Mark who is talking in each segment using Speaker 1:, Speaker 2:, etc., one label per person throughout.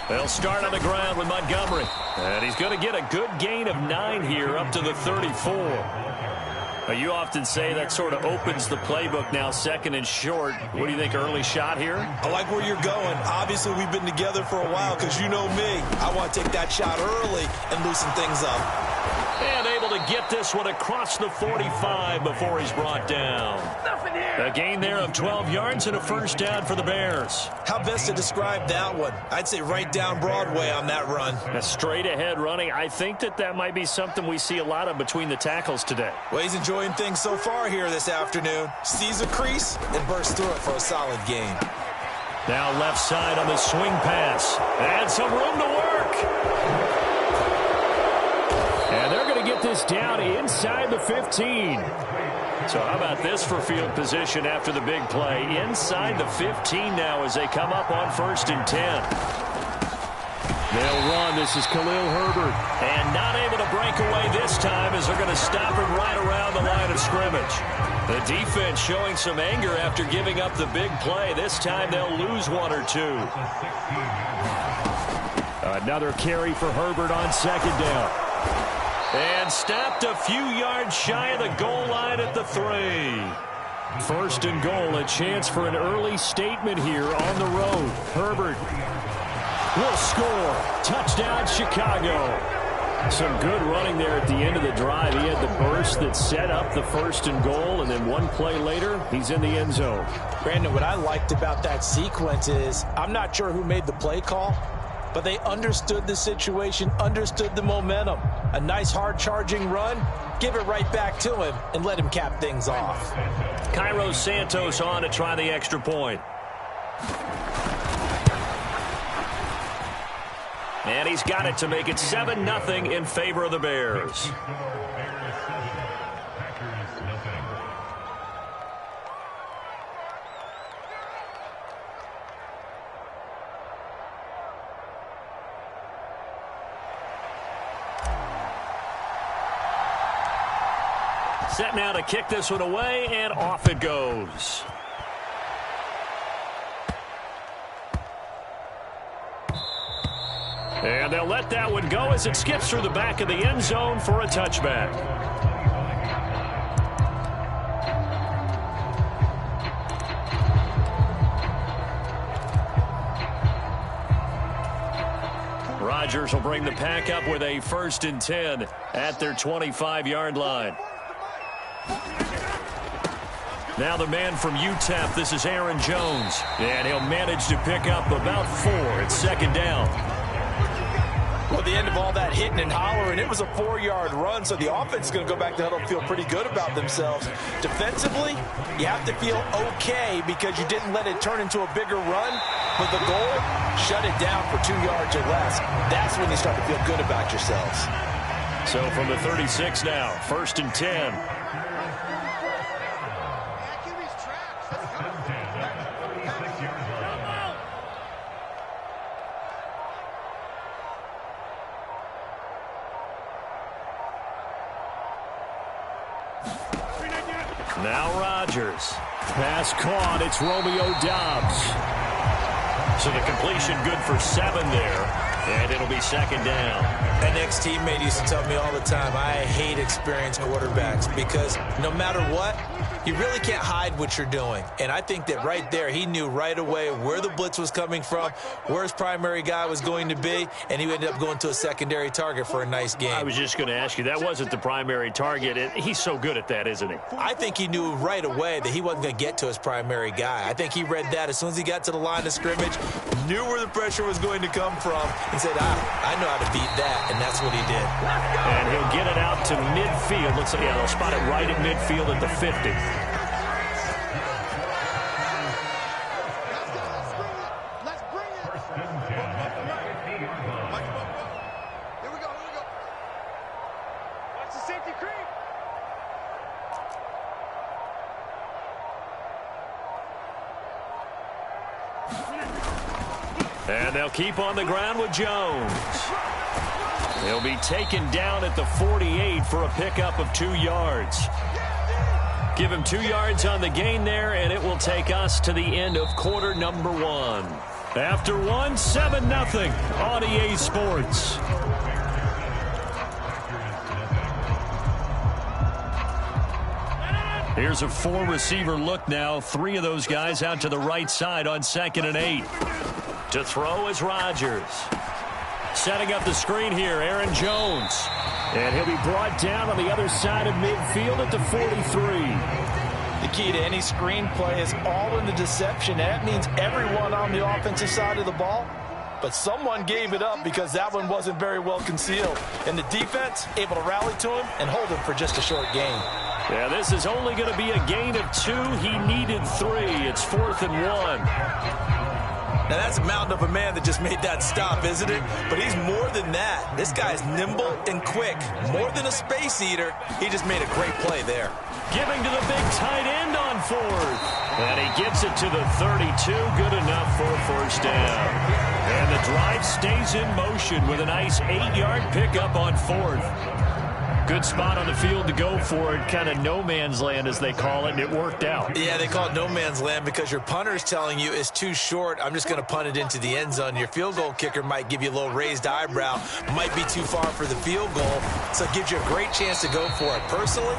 Speaker 1: They'll start on the ground with Montgomery. And he's going to get a good gain of 9 here up to the 34. You often say that sort of opens the playbook now, second and short. What do you think, early shot here?
Speaker 2: I like where you're going. Obviously, we've been together for a while because you know me. I want to take that shot early and loosen things up.
Speaker 1: And able to get this one across the 45 before he's brought down. A gain there of 12 yards and a first down for the Bears.
Speaker 2: How best to describe that one? I'd say right down Broadway on that run.
Speaker 1: A straight ahead running. I think that might be something we see a lot of between the tackles today.
Speaker 2: Well, he's enjoying things so far here this afternoon. Sees a crease and bursts through it for a solid gain.
Speaker 1: Now left side on the swing pass. And some room to work. And they're going to get this down inside the 15. So how about this for field position after the big play? Inside the 15 now as they come up on 1st and 10. They'll run. This is Khalil Herbert. And not able to break away this time as they're going to stop him right around the line of scrimmage. The defense showing some anger after giving up the big play. This time they'll lose 1 or 2. Another carry for Herbert on 2nd down. And stopped a few yards shy of the goal line at the 3. 1st and goal, a chance for an early statement here on the road. Herbert will score. Touchdown, Chicago. Some good running there at the end of the drive. He had the burst that set up the 1st and goal, and then one play later, he's in the end zone.
Speaker 2: Brandon, what I liked about that sequence is I'm not sure who made the play call, but they understood the situation, understood the momentum. A nice hard-charging run, give it right back to him, and let him cap things off.
Speaker 1: Cairo Santos on to try the extra point. And he's got it to make it 7-0 in favor of the Bears. Set now to kick this one away, and off it goes. And they'll let that one go as it skips through the back of the end zone for a touchback. Rodgers will bring the pack up with a 1st and 10 at their 25-yard line. Now the man from UTEP, this is Aaron Jones. And he'll manage to pick up about 4 at 2nd down.
Speaker 2: Well, at the end of all that hitting and hollering, it was a 4-yard run, so the offense is going to go back to huddle and feel pretty good about themselves. Defensively, you have to feel okay because you didn't let it turn into a bigger run, but the goal, shut it down for 2 yards or less. That's when you start to feel good about yourselves.
Speaker 1: So from the 36 now, 1st and 10. Now Rodgers. Pass caught. It's Romeo Doubs. So the completion good for 7 there. And it'll be 2nd down.
Speaker 2: An ex-teammate used to tell me all the time, I hate experienced quarterbacks because no matter what, you really can't hide what you're doing. And I think that right there, he knew right away where the blitz was coming from, where his primary guy was going to be, and he ended up going to a secondary target for a nice game.
Speaker 1: I was just going to ask you, that wasn't the primary target. He's so good at that, isn't he?
Speaker 2: I think he knew right away that he wasn't going to get to his primary guy. I think he read that as soon as he got to the line of scrimmage, knew where the pressure was going to come from, and said, I know how to beat that, and that's what he did.
Speaker 1: And he'll get it out to midfield. Let's see, yeah, they'll spot it right at midfield at the 50. And they'll keep on the ground with Jones. He'll be taken down at the 48 for a pickup of 2 yards. Give him 2 yards on the gain there, and it will take us to the end of quarter number 1. After one, 7-0 on EA Sports. Here's a four-receiver look now. Three of those guys out to the right side on 2nd and 8. To throw is Rodgers. Setting up the screen here, Aaron Jones. And he'll be brought down on the other side of midfield at the 43.
Speaker 2: The key to any screen play is all in the deception. That means everyone on the offensive side of the ball. But someone gave it up because that one wasn't very well concealed. And the defense able to rally to him and hold him for just a short gain.
Speaker 1: Yeah, this is only going to be a gain of 2. He needed 3. It's 4th and 1.
Speaker 2: Now, that's a mountain of a man that just made that stop, isn't it? But he's more than that. This guy's nimble and quick. More than a space eater. He just made a great play there.
Speaker 1: Giving to the big tight end on 4th. And he gets it to the 32. Good enough for a first down. And the drive stays in motion with a nice 8-yard pickup on 4th. Good spot on the field to go for it. Kind of no man's land, as they call it, and it worked out.
Speaker 2: Yeah, they call it no man's land because your punter's telling you it's too short. I'm just going to punt it into the end zone. Your field goal kicker might give you a little raised eyebrow. Might be too far for the field goal, so it gives you a great chance to go for it. Personally,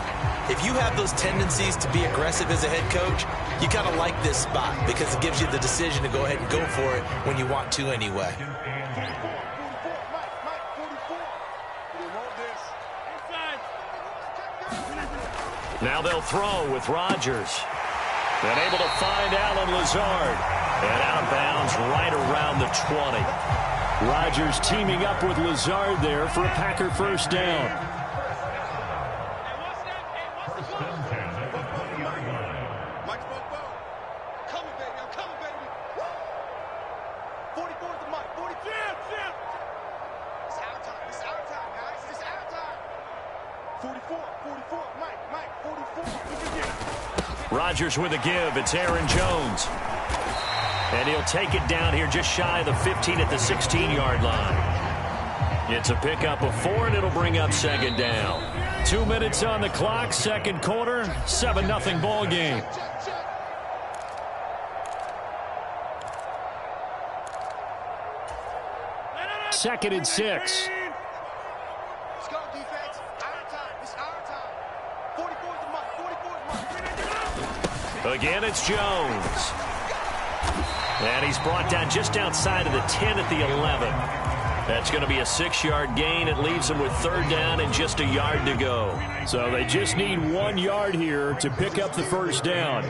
Speaker 2: if you have those tendencies to be aggressive as a head coach, you kind of like this spot because it gives you the decision to go ahead and go for it when you want to anyway.
Speaker 1: Now they'll throw with Rodgers. And able to find Allen Lazard. And out of bounds right around the 20. Rodgers teaming up with Lazard there for a Packer first down. Rodgers with a give. It's Aaron Jones. And he'll take it down here just shy of the 15 at the 16-yard line. It's a pickup of 4, and it'll bring up 2nd down. 2 minutes on the clock, second quarter, 7-0 ball game. Second and 6. Again, it's Jones. And he's brought down just outside of the 10 at the 11. That's going to be a 6-yard gain. It leaves them with 3rd down and just a yard to go. So they just need 1 yard here to pick up the first down.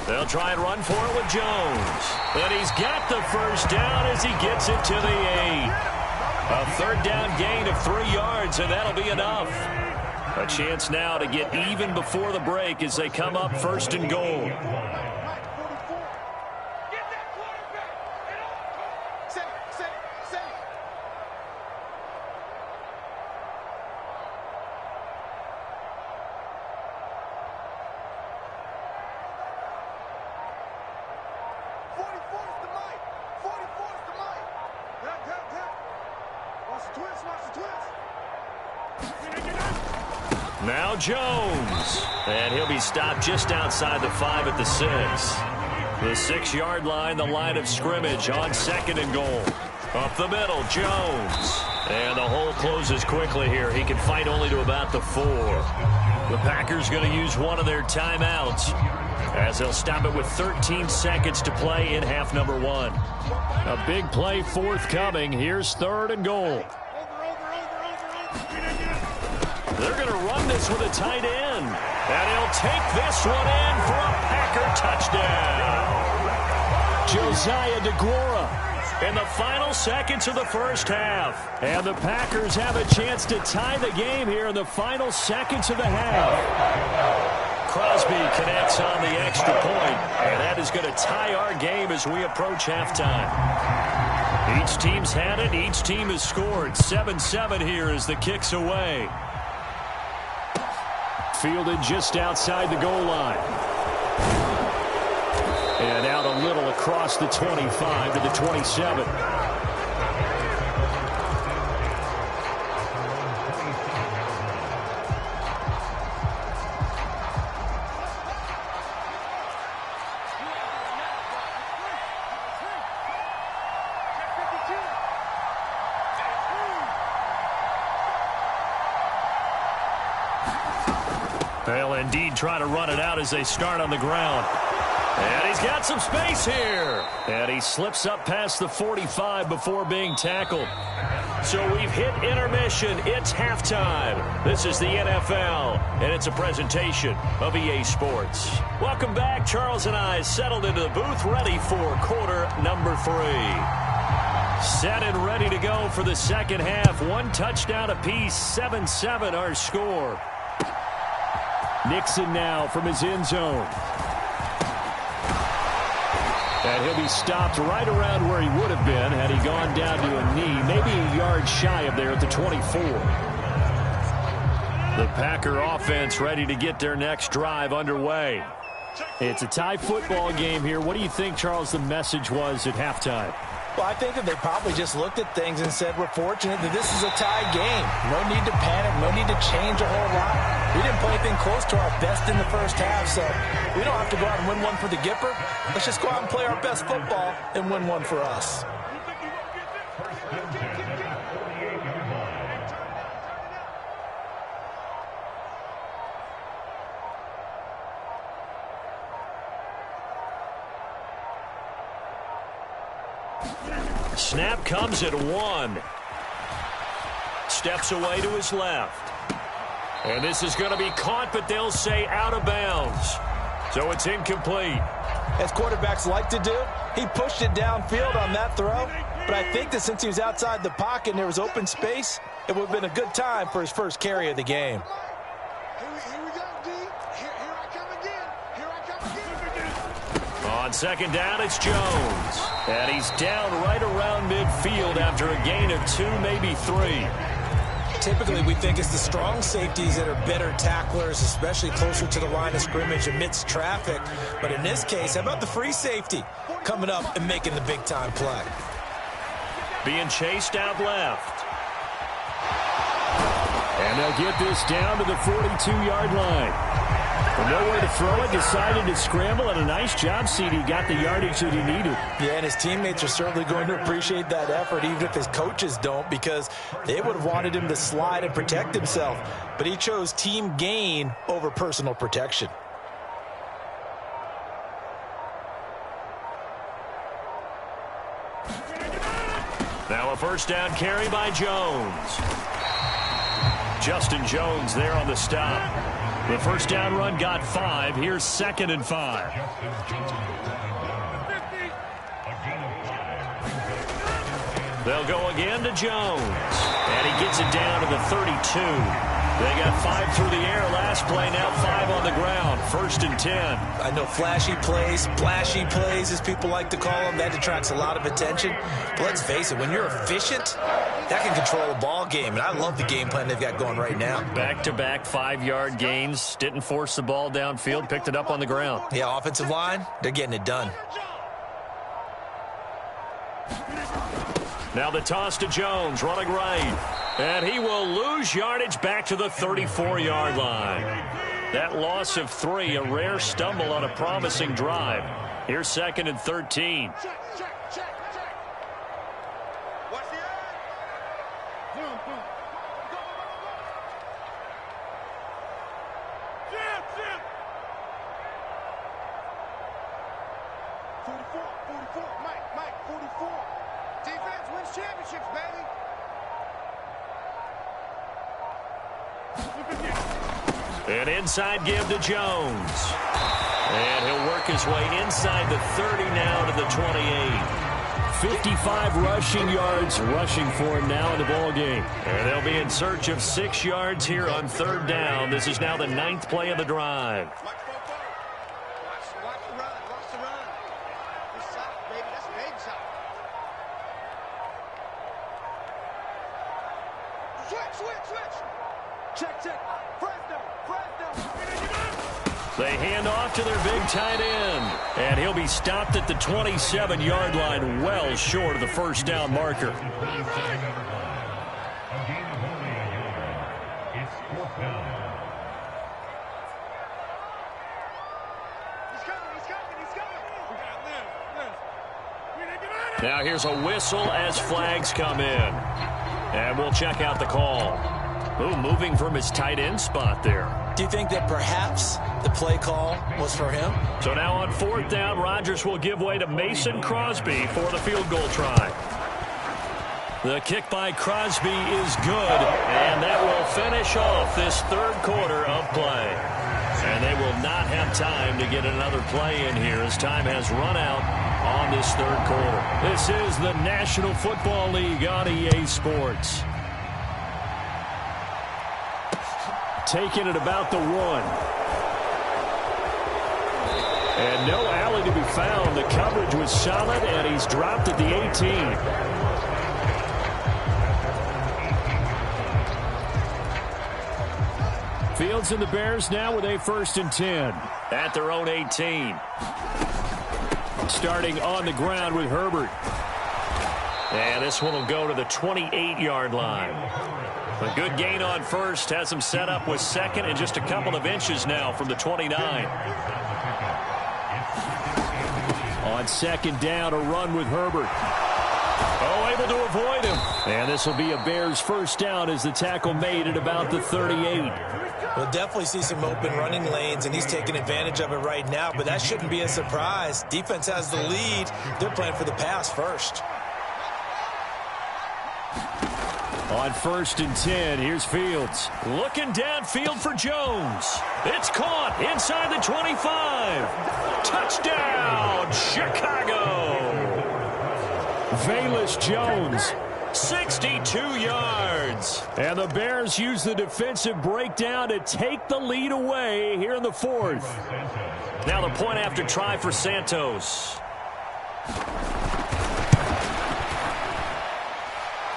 Speaker 1: They'll try and run for it with Jones. And he's got the first down as he gets it to the 8. A 3rd down gain of 3 yards, and that'll be enough. A chance now to get even before the break as they come up 1st and goal. Now Jones. And he'll be stopped just outside the 5 at the 6. The 6-yard line, the line of scrimmage on 2nd and goal. Up the middle, Jones. And the hole closes quickly here. He can fight only to about the 4. The Packers going to use one of their timeouts as they'll stop it with 13 seconds to play in half number 1. A big play forthcoming. Here's 3rd and goal. They're going to run this with a tight end. And he'll take this one in for a Packer touchdown. Josiah DeGuara in the final seconds of the first half. And the Packers have a chance to tie the game here in the final seconds of the half. Crosby connects on the extra point, and that is going to tie our game as we approach halftime. Each team's had it. Each team has scored. 7-7 here as the kick's away. Fielded just outside the goal line. And out a little across the 25 to the 27. They'll indeed try to run it out as they start on the ground. And he's got some space here. And he slips up past the 45 before being tackled. So we've hit intermission. It's halftime. This is the NFL, and it's a presentation of EA Sports. Welcome back. Charles and I settled into the booth, ready for quarter number 3. Set and ready to go for the second half. One touchdown apiece, 7-7 our score. Nixon now from his end zone. And he'll be stopped right around where he would have been had he gone down to a knee, maybe a yard shy of there at the 24. The Packer offense ready to get their next drive underway. It's a tie football game here. What do you think, Charles, the message was at halftime?
Speaker 2: Well, I think that they probably just looked at things and said, we're fortunate that this is a tie game. No need to panic. No need to change a whole lot. We didn't play anything close to our best in the first half, so we don't have to go out and win one for the Gipper. Let's just go out and play our best football and win one for us.
Speaker 1: Snap comes at 1. Steps away to his left. And this is going to be caught, but they'll say out of bounds. So it's incomplete.
Speaker 2: As quarterbacks like to do, he pushed it downfield on that throw. But I think that since he was outside the pocket and there was open space, it would have been a good time for his first carry of the game.
Speaker 3: Here we go, D. Here I come again. Here I come again.
Speaker 1: On second down, it's Jones. And he's down right around midfield after a gain of 2, maybe 3.
Speaker 2: Typically, we think it's the strong safeties that are better tacklers, especially closer to the line of scrimmage amidst traffic. But in this case, how about the free safety coming up and making the big-time play?
Speaker 1: Being chased out left. And they'll get this down to the 42-yard line. With nowhere to throw it, decided to scramble, and a nice job, CD. Got the yardage that he needed.
Speaker 2: Yeah, and his teammates are certainly going to appreciate that effort, even if his coaches don't, because they would have wanted him to slide and protect himself. But he chose team gain over personal protection.
Speaker 1: Now a first down carry by Jones. Justin Jones there on the stop. The first down run got 5. Here's 2nd and 5. They'll go again to Jones. And he gets it down to the 32. They got 5 through the air last play, now 5 on the ground. 1st and 10.
Speaker 2: I know flashy plays, splashy plays, as people like to call them, that attracts a lot of attention. But let's face it, when you're efficient, that can control a ball game. And I love the game plan they've got going right now.
Speaker 1: Back-to-back 5-yard gains. Didn't force the ball downfield, picked it up on the ground.
Speaker 2: Yeah, offensive line, they're getting it done.
Speaker 1: Now the toss to Jones, running right. And he will lose yardage back to the 34-yard line. That loss of 3, a rare stumble on a promising drive. Here's 2nd and 13.
Speaker 3: Watch the eye. Boom, boom. Jim, Jim. 44, Mike, 44. Defense wins championships, baby.
Speaker 1: An inside give to Jones. And he'll work his way inside the 30 now to the 28. 55 rushing yards rushing for him now in the ball game. And they'll be in search of 6 yards here on 3rd down. This is now the 9th play of the drive.
Speaker 3: Watch the run. Watch the run. It's solid, baby. That's baby solid.
Speaker 1: They hand off to their big tight end. And he'll be stopped at the 27-yard line, well short of the first down marker. Now here's a whistle as flags come in. And we'll check out the call. Ooh, moving from his tight end spot there.
Speaker 2: Do you think that perhaps the play call was for him?
Speaker 1: So now on fourth down, Rodgers will give way to Mason Crosby for the field goal try. The kick by Crosby is good, and that will finish off this third quarter of play. And they will not have time to get another play in here as time has run out on this third quarter. This is the National Football League on EA Sports. Taking it about the 1. And no alley to be found. The coverage was solid, and he's dropped at the 18. Fields and the Bears now with a 1st and 10 at their own 18. Starting on the ground with Herbert. And this one will go to the 28-yard line. A good gain on first, has him set up with second and just a couple of inches now from the 29. On second down, a run with Herbert. Oh, able to avoid him. And this will be a Bears first down as the tackle made at about the 38.
Speaker 2: We'll definitely see some open running lanes, and he's taking advantage of it right now, but that shouldn't be a surprise. Defense has the lead. They're playing for the pass first.
Speaker 1: On 1st and 10, here's Fields. Looking downfield for Jones. It's caught inside the 25. Touchdown, Chicago. Velus Jones, 62 yards. And the Bears use the defensive breakdown to take the lead away here in the 4th. Now the point after try for Santos.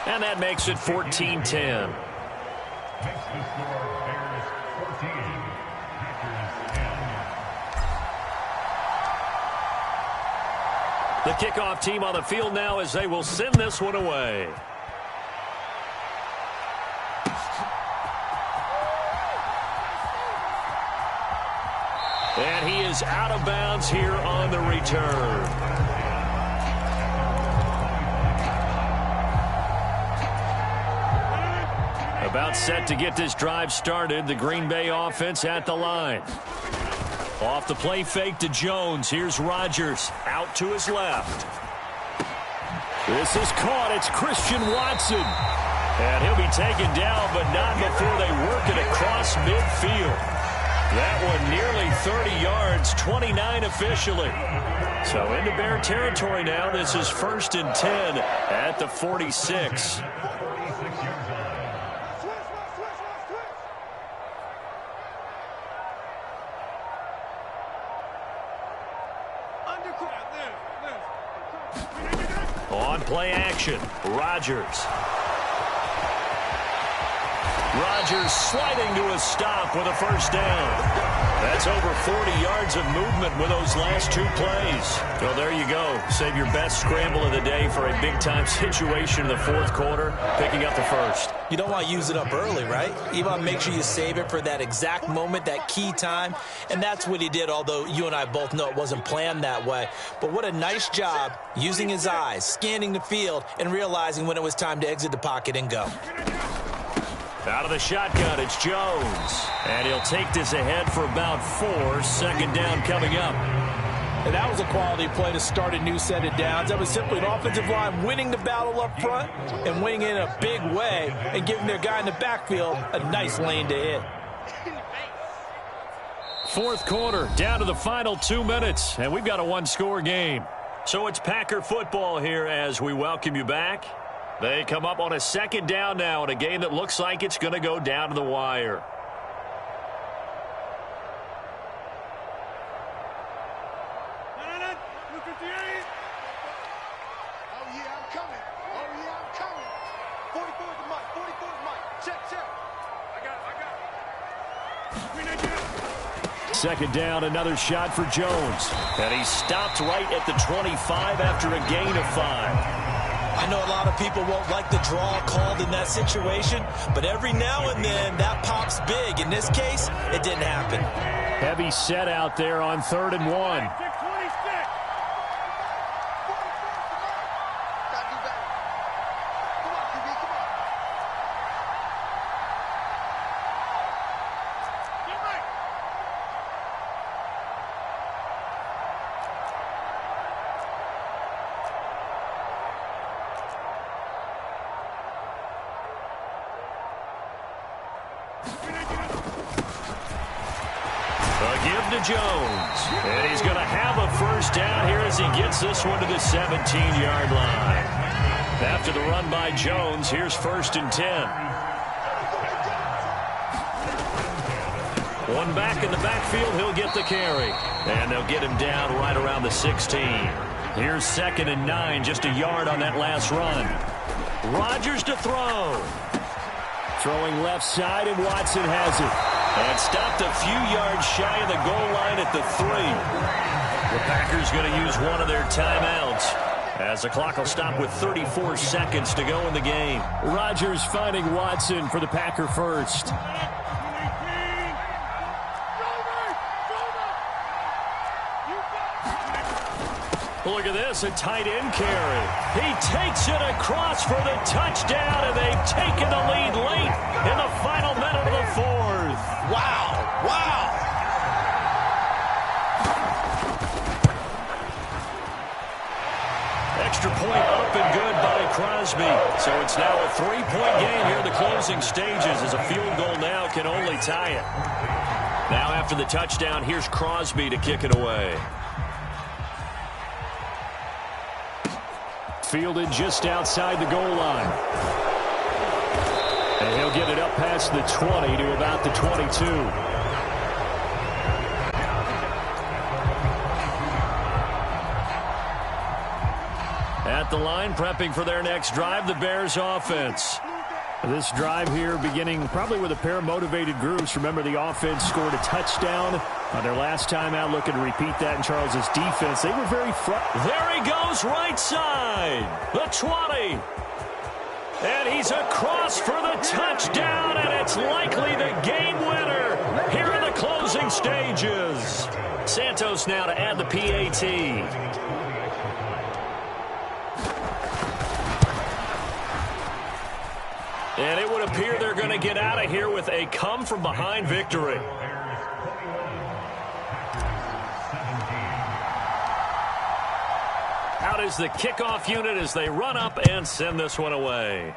Speaker 1: And that makes it 14-10. The kickoff team on the field now as they will send this one away. And he is out of bounds here on the return. About set to get this drive started. The Green Bay offense at the line. Off the play fake to Jones. Here's Rodgers out to his left. This is caught. It's Christian Watson. And he'll be taken down, but not before they work it across midfield. That one nearly 30 yards, 29 officially. So into Bear territory now. This is 1st and 10 at the 46. On play action, Rodgers. Rodgers sliding to a stop with a first down. That's over 40 yards of movement with those last 2 plays. Well, there you go. Save your best scramble of the day for a big-time situation in the 4th quarter, picking up the first.
Speaker 2: You don't want to use it up early, right? You want to make sure you save it for that exact moment, that key time. And that's what he did, although you and I both know it wasn't planned that way. But what a nice job using his eyes, scanning the field, and realizing when it was time to exit the pocket and go.
Speaker 1: Out of the shotgun, it's Jones. And he'll take this ahead for about 4. 2nd down coming up.
Speaker 2: And that was a quality play to start a new set of downs. That was simply an offensive line winning the battle up front and winning it in a big way and giving their guy in the backfield a nice lane to hit.
Speaker 1: 4th quarter, down to the final 2 minutes, and we've got a 1-score game. So it's Packer football here as we welcome you back. They come up on a 2nd down now in a game that looks like it's going to go down to the wire.
Speaker 3: Oh, yeah, I'm coming. 44 is the mic. 44 is the mic. Check.
Speaker 1: second down, another shot for Jones. And he stopped right at the 25 after a gain of 5.
Speaker 2: I know a lot of people won't like the draw called in that situation, but every now and then that pops big. In this case, it didn't happen.
Speaker 1: Heavy set out there on 3rd and 1. Jones, and he's going to have a first down here as he gets this one to the 17-yard line. After the run by Jones, here's 1st and 10. One back in the backfield, he'll get the carry. And they'll get him down right around the 16. Here's 2nd and 9, just a yard on that last run. Rodgers to throw. Throwing left side, and Watson has it. And stopped a few yards shy of the goal line at the 3. The Packers going to use one of their timeouts as the clock will stop with 34 seconds to go in the game. Rodgers finding Watson for the Packer first. Look at this, a tight end carry. He takes it across for the touchdown, and they've taken the lead late in the final minute of the 4th.
Speaker 2: Wow, wow.
Speaker 1: Extra point up and good by Crosby. So it's now a 3-point game here in the closing stages as a field goal now can only tie it. Now after the touchdown, here's Crosby to kick it away. Fielded just outside the goal line. And he'll get it up past the 20 to about the 22. At the line, prepping for their next drive, the Bears offense. This drive here beginning probably with a pair of motivated groups. Remember, the offense scored a touchdown on their last time out, looking to repeat that in Charles's defense. They were very There he goes, right side. The 20. And he's across for the touchdown, and it's likely the game winner here in the closing stages. Santos now to add the PAT. And it would appear they're going to get out of here with a come-from-behind victory. Out is the kickoff unit as they run up and send this one away.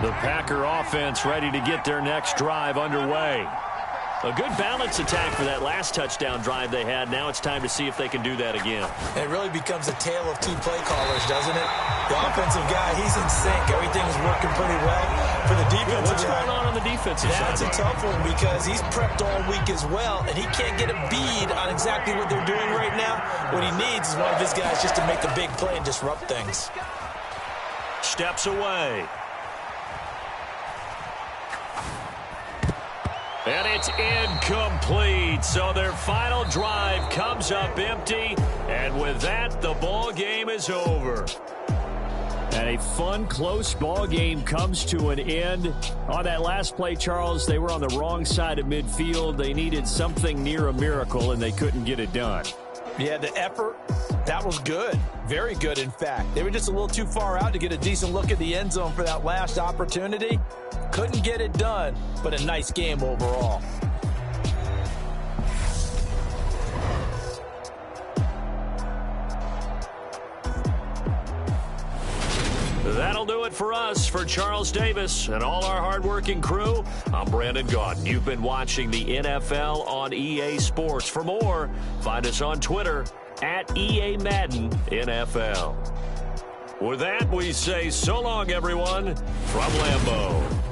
Speaker 1: The Packer offense ready to get their next drive underway. A good balance attack for that last touchdown drive they had. Now it's time to see if they can do that again.
Speaker 2: It really becomes a tale of two play callers, doesn't it? The offensive guy, he's in sync. Everything is working pretty well. For the defensive
Speaker 1: What's going on the defensive side?
Speaker 2: That's a tough one because he's prepped all week as well, and he can't get a bead on exactly what they're doing right now. What he needs is one of his guys just to make a big play and disrupt things.
Speaker 1: Steps away. And it's incomplete. So their final drive comes up empty. And with that, the ball game is over. And a fun, close ball game comes to an end. On that last play, Charles, they were on the wrong side of midfield. They needed something near a miracle, and they couldn't get it done.
Speaker 2: Yeah, the effort, that was good. Very good, in fact. They were just a little too far out to get a decent look at the end zone for that last opportunity. Couldn't get it done, but a nice game overall.
Speaker 1: That'll do it for us. For Charles Davis and all our hardworking crew, I'm Brandon Gaudin. You've been watching the NFL on EA Sports. For more, find us on Twitter at EA Madden NFL. With that, we say so long, everyone, from Lambeau.